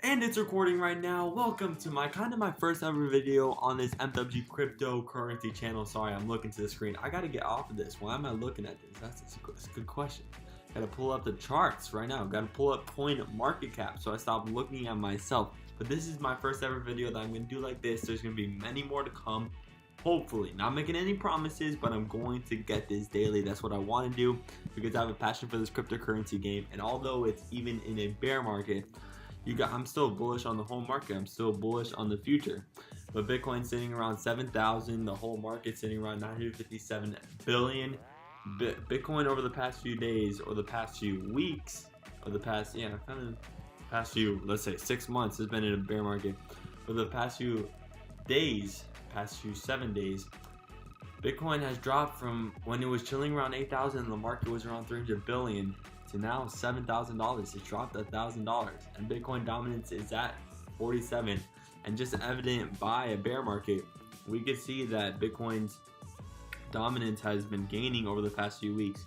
And it's recording right now. Welcome to my first ever video on this MWG cryptocurrency channel. Sorry, I'm looking to the screen. I gotta get off of this. Why am I looking at this? That's a good question. Gotta pull up the charts right now. Gotta pull up coin market cap so I stop looking at myself. But this is my first ever video that I'm gonna do like this. There's gonna be many more to come. Hopefully, not making any promises, but I'm going to get this daily. That's what I want to do because I have a passion for this cryptocurrency game. And although it's even in a bear market, I'm still bullish on the whole market. I'm still bullish on the future. But Bitcoin's sitting around 7,000. The whole market's sitting around 957 billion. Bitcoin over the past few days, or the past few weeks, or the past past few, let's say 6 months, has been in a bear market. For the past few days, past few 7 days, Bitcoin has dropped from when it was chilling around 8,000 and the market was around 300 billion to now $7,000. It's dropped $1,000, and Bitcoin dominance is at 47. And just evident by a bear market, we can see that Bitcoin's dominance has been gaining over the past few weeks,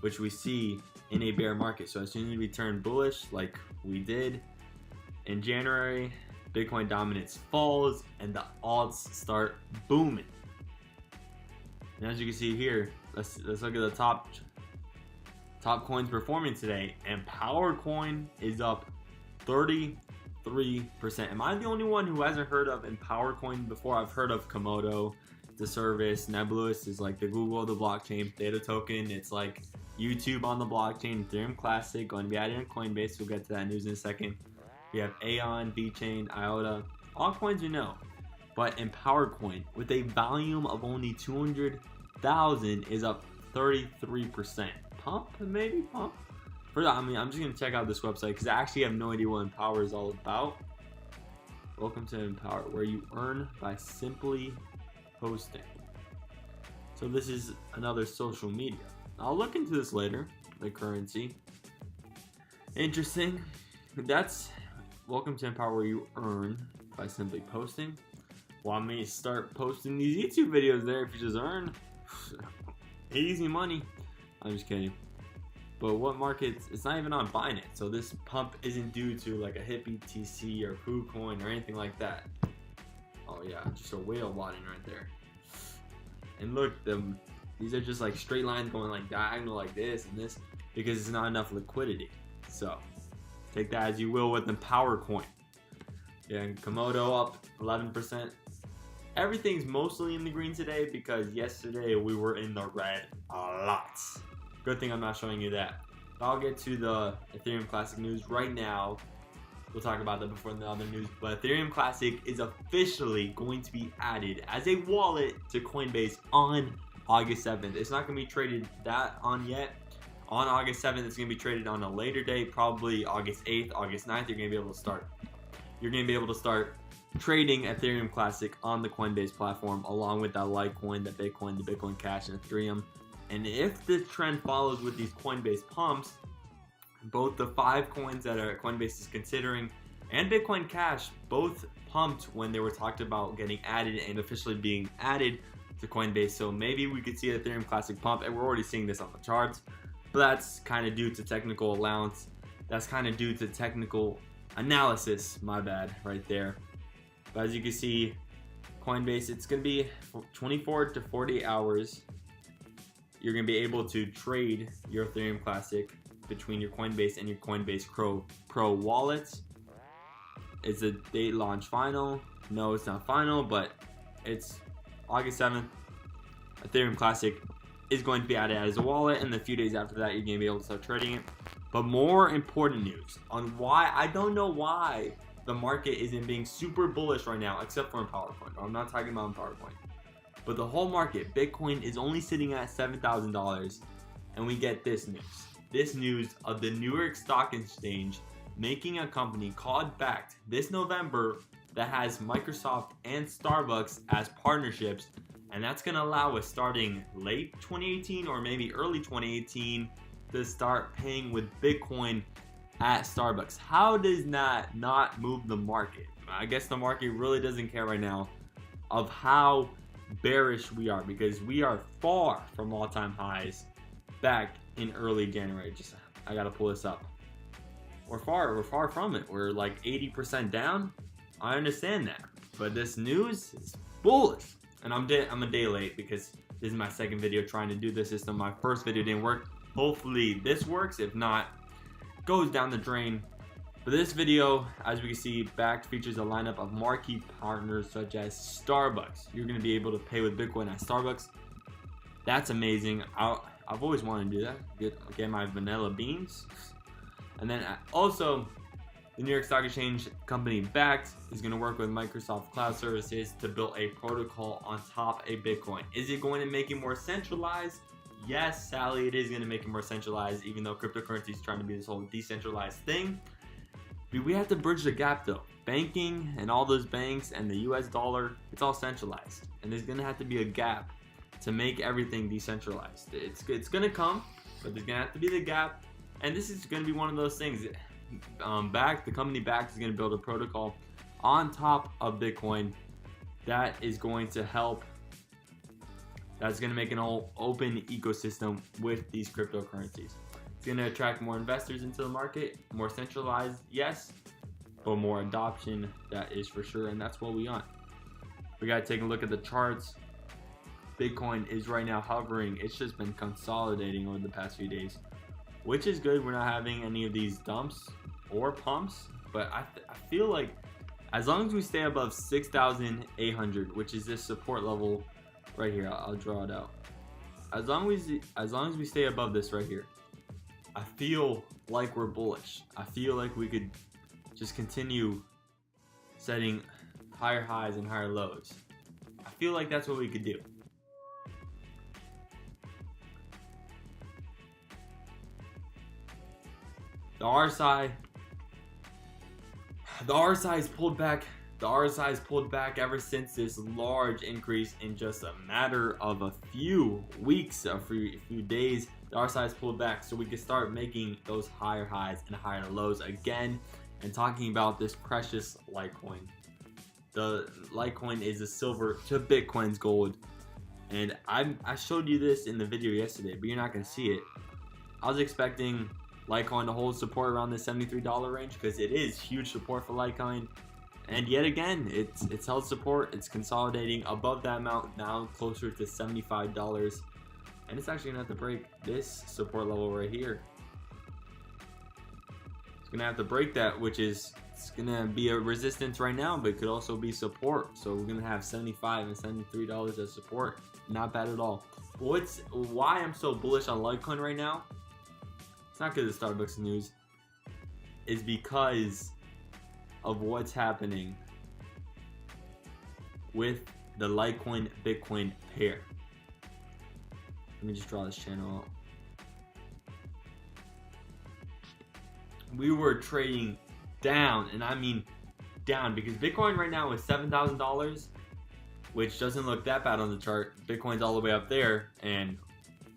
which we see in a bear market. So as soon as we turn bullish, like we did in January, Bitcoin dominance falls and the alts start booming. And as you can see here, let's look at the top coins performing today, and Coin is up 33%. Am I the only one who hasn't heard of Coin before? I've heard of Komodo, the service. Nebulous is like the Google of the blockchain. Data token, it's like YouTube on the blockchain. Ethereum Classic going to be added in Coinbase. We'll get to that news in a second. We have Aeon, VeChain, IOTA, all coins you know. But Coin, with a volume of only 200,000, is up 33%. Pump? For that, I'm just gonna check out this website because I actually have no idea what Empower is all about. Welcome to Empower, where you earn by simply posting. So this is another social media. I'll look into this later. The currency. Interesting. Welcome to Empower, where you earn by simply posting. Want me to start posting these YouTube videos there if you just earn? Easy money. I'm just kidding. But what markets? It's not even on Binance, so this pump isn't due to like a Hippie TC or KuCoin or anything like that. Oh yeah, just a whale botting right there. And look, these are just like straight lines going like diagonal like this and this because it's not enough liquidity. So take that as you will with Coin. Yeah, and Komodo up 11%. Everything's mostly in the green today because yesterday we were in the red a lot. Good thing I'm not showing you that. But I'll get to the Ethereum Classic news right now. We'll talk about that before the other news. But Ethereum Classic is officially going to be added as a wallet to Coinbase on August 7th. It's not going to be traded on yet. On August 7th, it's going to be traded on a later date, probably August 8th, August 9th. You're going to be able to start trading Ethereum Classic on the Coinbase platform, along with that Litecoin, the Bitcoin Cash, and Ethereum. And if the trend follows with these Coinbase pumps, both the 5 coins that Coinbase is considering and Bitcoin Cash both pumped when they were talked about getting added and officially being added to Coinbase. So maybe we could see Ethereum Classic pump, and we're already seeing this on the charts. But that's kind of due to technical allowance. That's kind of due to technical analysis, my bad, right there. But as you can see, Coinbase, it's going to be 24 to 40 hours. You're going to be able to trade your Ethereum Classic between your Coinbase and your Coinbase Pro wallets. Is the date launch final? No, it's not final, but it's August 7th. Ethereum Classic is going to be added as a wallet, and a few days after that, you're going to be able to start trading it. But more important news on why, I don't know why the market isn't being super bullish right now, except for Coin. I'm not talking about Coin. But the whole market, Bitcoin is only sitting at $7,000, and we get this news. This news of the New York Stock Exchange making a company called Bakkt this November that has Microsoft and Starbucks as partnerships, and that's going to allow us starting late 2018 or maybe early 2018 to start paying with Bitcoin at Starbucks. How does that not move the market? I guess the market really doesn't care right now of how bearish we are, because we are far from all-time highs back in early January. I gotta pull this up. we're far from it. We're like 80% down. I understand that, but this news is bullish, and I'm a day late because this is my second video trying to do this system. My first video didn't work. Hopefully this works. If not, it goes down the drain. But this video, as we can see, Bakkt features a lineup of marquee partners such as Starbucks. You're going to be able to pay with Bitcoin at Starbucks. That's amazing. I've always wanted to do that. Get my vanilla beans. And then also, the New York Stock Exchange company Bakkt is going to work with Microsoft Cloud Services to build a protocol on top of Bitcoin. Is it going to make it more centralized? Yes, Sally, it is going to make it more centralized, even though cryptocurrency is trying to be this whole decentralized thing. But we have to bridge the gap though. Banking and all those banks and the US dollar, it's all centralized. And there's going to have to be a gap to make everything decentralized. It's going to come, but there's going to have to be the gap. And this is going to be one of those things. The company Bakkt is going to build a protocol on top of Bitcoin that is going to help. That's going to make an whole open ecosystem with these cryptocurrencies. It's going to attract more investors into the market, more centralized, yes, but more adoption, that is for sure, and that's what we want. We got to take a look at the charts. Bitcoin is right now hovering. It's just been consolidating over the past few days, which is good. We're not having any of these dumps or pumps, but I feel like as long as we stay above 6,800, which is this support level right here, I'll draw it out. As long as we stay above this right here, I feel like we're bullish. I feel like we could just continue setting higher highs and higher lows. I feel like that's what we could do. The RSI has pulled back. The RSI has pulled back ever since this large increase in just a matter of a few weeks, a few days. The RSI has pulled back, so we can start making those higher highs and higher lows again. And talking about this precious Litecoin. The Litecoin is a silver to Bitcoin's gold. And I showed you this in the video yesterday, but you're not going to see it. I was expecting Litecoin to hold support around the $73 range because it is huge support for Litecoin. And yet again, it's held support. It's consolidating above that amount, now closer to $75. And it's actually going to have to break this support level right here. It's going to have to break that, which is, it's going to be a resistance right now, but it could also be support. So we're going to have $75 and $73 as support. Not bad at all. Why I'm so bullish on Litecoin right now, it's not because of Starbucks news, is because of what's happening with the Litecoin Bitcoin pair. Let me just draw this channel out. We were trading down, and I mean down, because Bitcoin right now is $7,000, which doesn't look that bad on the chart. Bitcoin's all the way up there, and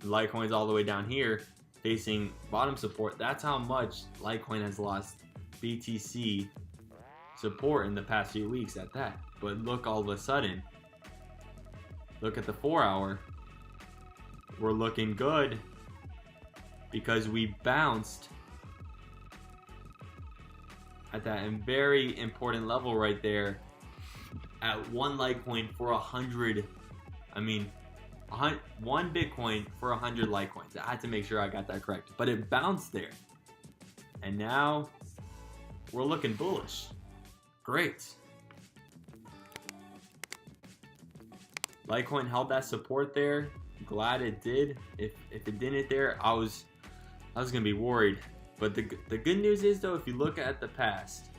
Litecoin's all the way down here, facing bottom support. That's how much Litecoin has lost BTC support in the past few weeks at that. But look, all of a sudden, look at the 4 hour. We're looking good because we bounced at that very important level right there at one Litecoin for 100. I mean, one Bitcoin for 100 Litecoins. I had to make sure I got that correct, but it bounced there, and now we're looking bullish. Great. Litecoin held that support there. Glad it did. If it didn't there, I was gonna be worried. But the good news is though, if you look at the past,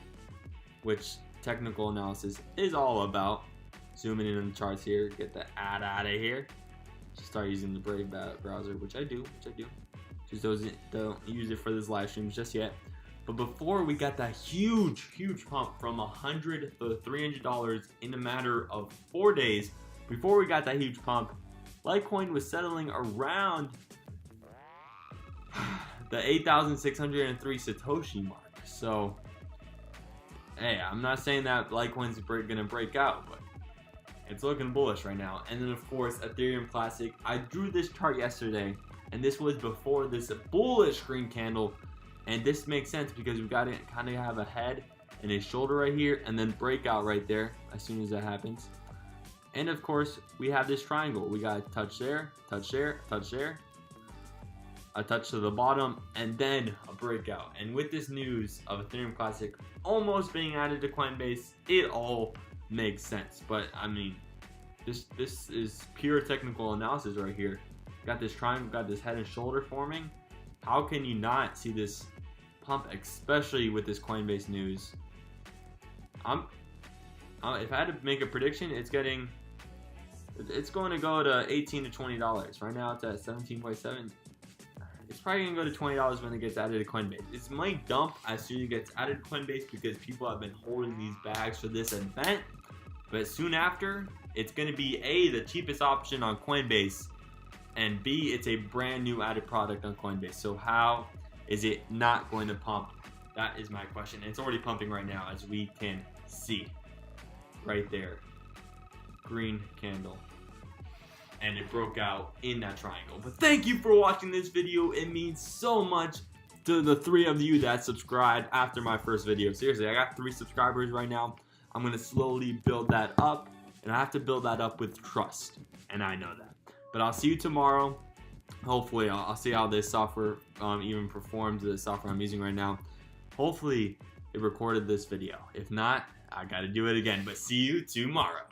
which technical analysis is all about, zooming in on the charts here, get the ad out of here. Just start using the Brave browser, which I do. Just don't use it for this live stream just yet. But before we got that huge pump from $100 to $300 in a matter of 4 days, before we got that huge pump, Litecoin was settling around the 8,603 Satoshi mark. So, hey, I'm not saying that Litecoin's gonna break out, but it's looking bullish right now. And then of course, Ethereum Classic. I drew this chart yesterday, and this was before this bullish green candle And this makes sense because we've got to kind of have a head and a shoulder right here, and then breakout right there as soon as that happens. And of course, we have this triangle. We got a touch there, touch there, touch there, a touch to the bottom, and then a breakout. And with this news of Ethereum Classic almost being added to Coinbase, it all makes sense. But I mean, this is pure technical analysis right here. Got this triangle, got this head and shoulder forming. How can you not see this pump, especially with this Coinbase news? If I had to make a prediction, it's going to go to $18 to $20. Right now it's at 17.7. It's probably going to go to $20 when it gets added to Coinbase. It might dump as soon as it gets added to Coinbase because people have been holding these bags for this event. But soon after, it's going to be A, the cheapest option on Coinbase, and B, it's a brand new added product on Coinbase. So how is it not going to pump? That is my question. It's already pumping right now, as we can see right there. Green candle. And it broke out in that triangle. But thank you for watching this video. It means so much to the 3 of you that subscribed after my first video. Seriously, I got 3 subscribers right now. I'm going to slowly build that up. And I have to build that up with trust. And I know that. But I'll see you tomorrow. Hopefully, I'll see how this software even performs, the software I'm using right now. Hopefully, it recorded this video. If not, I got to do it again. But see you tomorrow.